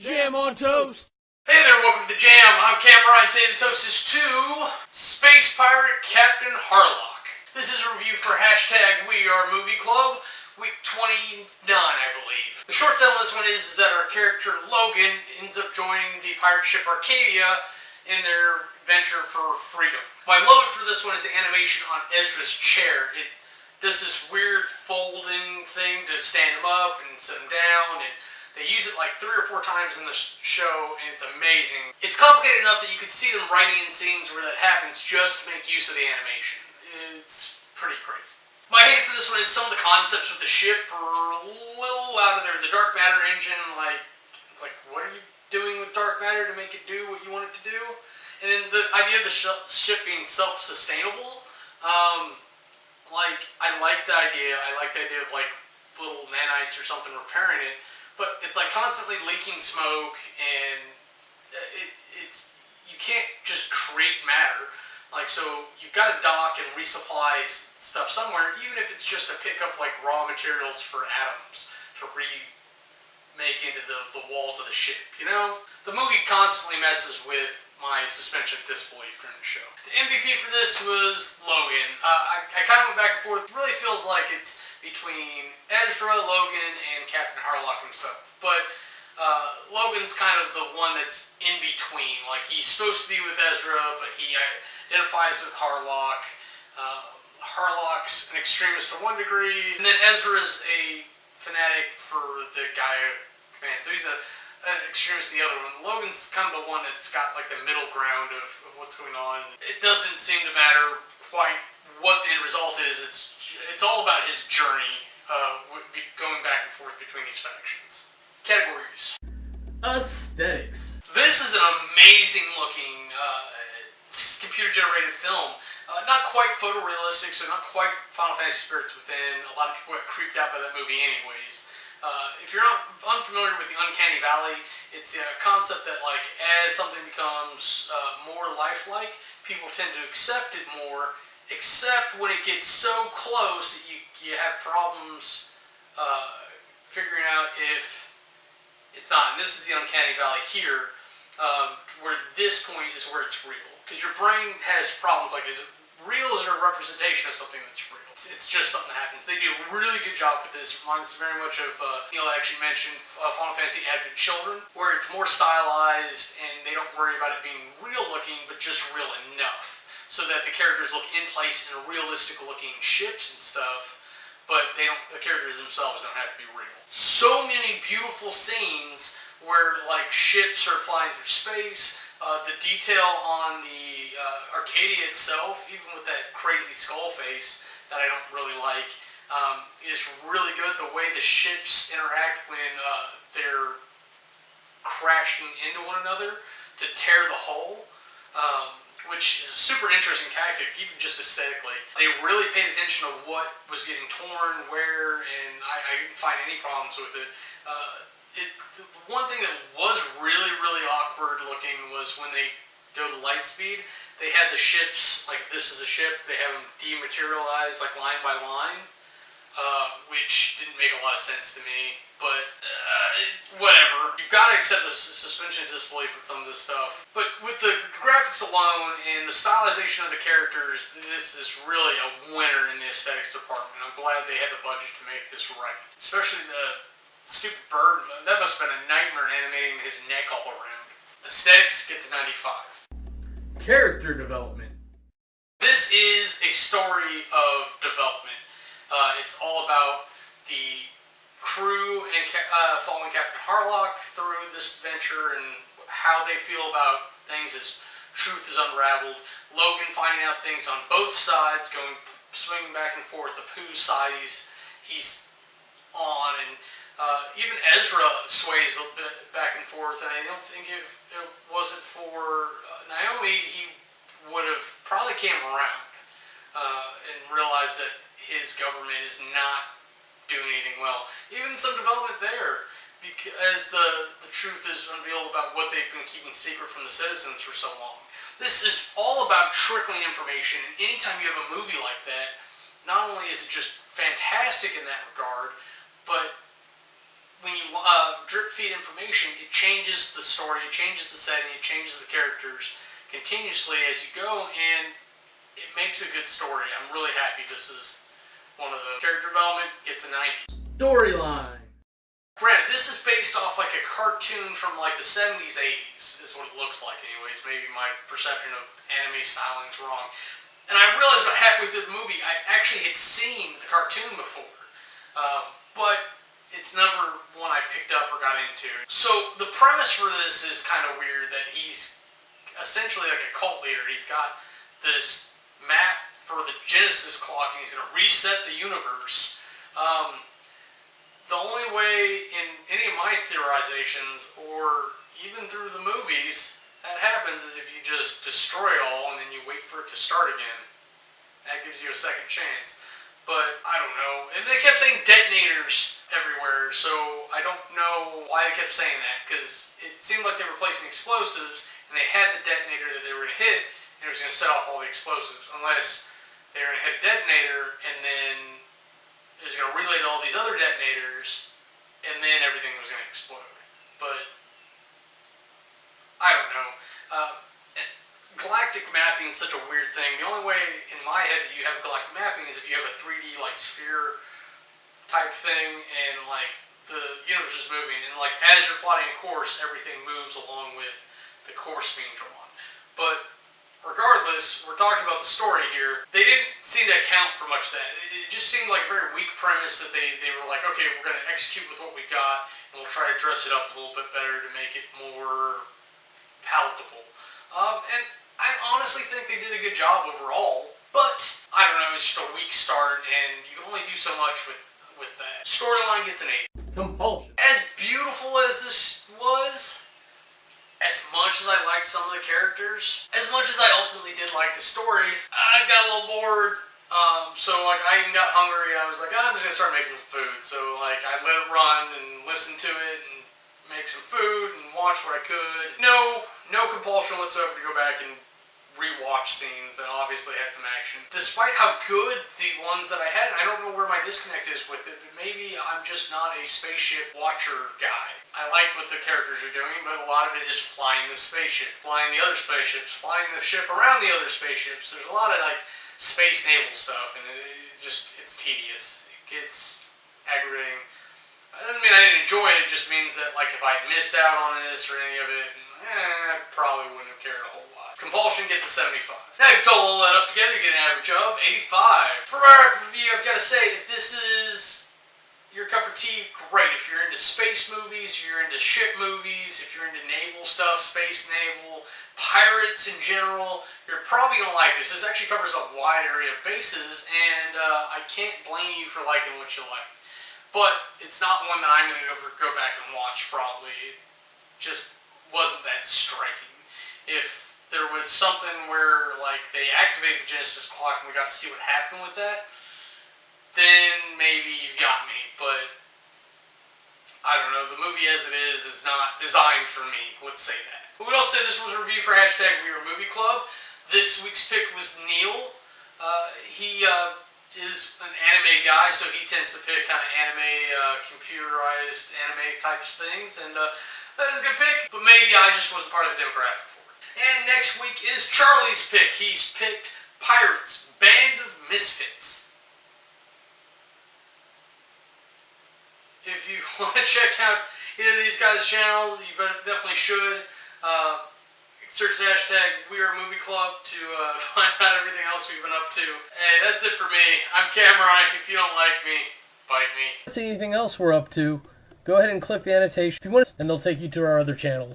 Jam on toast! Hey there, welcome to The Jam. I'm Cam Ryan. Today the toast is to Space Pirate Captain Harlock. This is a review for hashtag We Are Movie Club, week 29, I believe. The short sell on this one is that our character Logan ends up joining the pirate ship Arcadia in their venture for freedom. What I love it for this one is the animation on Ezra's chair. It does this weird folding thing to stand him up and sit him down, and they use it like 3 or 4 times in the show, and it's amazing. It's complicated enough that you could see them writing in scenes where that happens just to make use of the animation. It's pretty crazy. My hate for this one is some of the concepts with the ship are a little out of there. The dark matter engine, it's like, what are you doing with dark matter to make it do what you want it to do? And then the idea of the ship being self-sustainable, I like the idea. I like the idea of like little nanites or something repairing it. But it's like constantly leaking smoke, and you can't just create matter. Like, so you've got to dock and resupply stuff somewhere, even if it's just to pick up like raw materials for atoms to remake into the walls of the ship, you know? The movie constantly messes with my suspension of disbelief during the show. The MVP for this was Logan. I kind of went back and forth. It really feels like it's between Ezra, Logan, and Captain Harlock himself. But Logan's kind of the one that's in between. Like, he's supposed to be with Ezra, but he identifies with Harlock. Harlock's an extremist to one degree, and then Ezra's a fanatic for the Gaia command. So he's an extremist the other one. Logan's kind of the one that's got like the middle ground of what's going on. It doesn't seem to matter quite what the end result is. It's all about his journey, going back and forth between these factions. Categories. Aesthetics. This is an amazing looking computer-generated film. Not quite photorealistic, so not quite Final Fantasy Spirits Within. A lot of people got creeped out by that movie anyways. If you're not unfamiliar with the Uncanny Valley, it's the concept that like as something becomes more lifelike, people tend to accept it more, except when it gets so close that you have problems figuring out if it's not. And this is the Uncanny Valley here, where this point is where it's real. Because your brain has problems like, is it real or is it a representation of something that's real? It's just something that happens. They do a really good job with this. It reminds me very much of, Neil actually mentioned Final Fantasy Advent Children, where it's more stylized and they don't worry about it being real looking, but just real enough. So that the characters look in place in realistic looking ships and stuff, but the characters themselves don't have to be real. So many beautiful scenes where like ships are flying through space. The detail on the Arcadia itself, even with that crazy skull face that I don't really like, is really good. The way the ships interact when they're crashing into one another to tear the hull, which is a super interesting tactic, even just aesthetically. They really paid attention to what was getting torn, where, and I didn't find any problems with it. The one thing that was really, really awkward looking was when they go to light speed, they had the ships, like this is a ship, they have them dematerialize like line by line, which didn't make a lot of sense to me, but whatever. You've got to accept the suspension of disbelief with some of this stuff. But with the graphics alone and the stylization of the characters, this is really a winner in the aesthetics department. I'm glad they had the budget to make this right. Especially the stupid bird, that must have been a nightmare animating his neck all around. Aesthetics gets a 95. Character development. This is a story of development. It's all about the crew and following Captain Harlock through this venture and how they feel about things as truth is unraveled. Logan finding out things on both sides, swinging back and forth of whose side he's on, and even Ezra sways a bit back and forth, and I don't think if it wasn't for Naomi, he would have probably came around and realized that his government is not doing anything well. Even some development there, because the truth is unveiled about what they've been keeping secret from the citizens for so long. This is all about trickling information, and anytime you have a movie like that, not only is it just fantastic in that regard, but when you drip feed information, it changes the story, it changes the setting, it changes the characters continuously as you go, and it makes a good story. I'm really happy this is one of the character development gets a 90. Storyline. Granted, this is based off like a cartoon from like the 70s, 80s, is what it looks like anyways. Maybe my perception of anime styling's wrong. And I realized about halfway through the movie, I actually had seen the cartoon before. But it's never one I picked up or got into. So the premise for this is kind of weird, that he's essentially like a cult leader. He's got this map for the Genesis clock, and he's going to reset the universe. The only way in any of my theorizations, or even through the movies, that happens is if you just destroy it all and then you wait for it to start again. That gives you a second chance. But I don't know. And they kept saying detonators everywhere, so I don't know why they kept saying that, because it seemed like they were placing explosives and they had the detonator that they were going to hit, and it was going to set off all the explosives. Unless they were going to hit a detonator and then it was going to relay to all these other detonators, and then everything was going to explode. But I don't know. Galactic mapping is such a weird thing. The only way in my head that you have galactic mapping is if you have a 3D like sphere type thing, and like the universe is moving, and like as you're plotting a course, everything moves along with the course being drawn. But regardless, we're talking about the story here. They didn't seem to account for much of that. It just seemed like a very weak premise that they were like, okay, we're going to execute with what we got, and we'll try to dress it up a little bit better to make it more palatable. And I honestly think they did a good job overall, but I don't know, it's just a weak start, and you can only do so much with that. Storyline gets an 8. Compulsion. As beautiful as this was, as much as I liked some of the characters, as much as I ultimately did like the story, I got a little bored. So like I even got hungry. I was like, oh, I'm just gonna start making some food. So like I let it run and listen to it and make some food and watch what I could. No compulsion whatsoever to go back and rewatch scenes that obviously had some action. Despite how good the ones that I had, I don't know where my disconnect is with it, but maybe I'm just not a spaceship watcher guy. I like what the characters are doing, but a lot of it is flying the spaceship, flying the other spaceships, flying the ship around the other spaceships. There's a lot of like space naval stuff, and it's tedious. It gets aggravating. I doesn't mean I didn't enjoy it, it just means that like if I'd missed out on this or any of it, I probably wouldn't have cared a whole lot. Compulsion gets a 75. Now you total all that up together, you get an average of 85. For our review, I've got to say, if this is your cup of tea, great. If you're into space movies, you're into ship movies, if you're into naval stuff, space naval, pirates in general, you're probably going to like this. This actually covers a wide area of bases, and I can't blame you for liking what you like. But it's not one that I'm going to go back and watch, probably. It just wasn't that striking. If there was something where like they activated the Genesis clock and we got to see what happened with that, then maybe you've got me. But I don't know, the movie as it is not designed for me, let's say that. But we'd also say this was a review for #WeAreMovieClub. This week's pick was Neil. He is an anime guy, so he tends to pick kind of anime, computerized anime types things, and that is a good pick, but maybe I just wasn't part of the demographic for it. And next week is Charlie's pick. He's picked Pirates, Band of Misfits. If you want to check out either of these guys' channels, you definitely should. Search the #WeAreMovieClub to find out everything else we've been up to. Hey, that's it for me. I'm Cameron. If you don't like me, bite me. See anything else we're up to, go ahead and click the annotation if you want, and they'll take you to our other channels.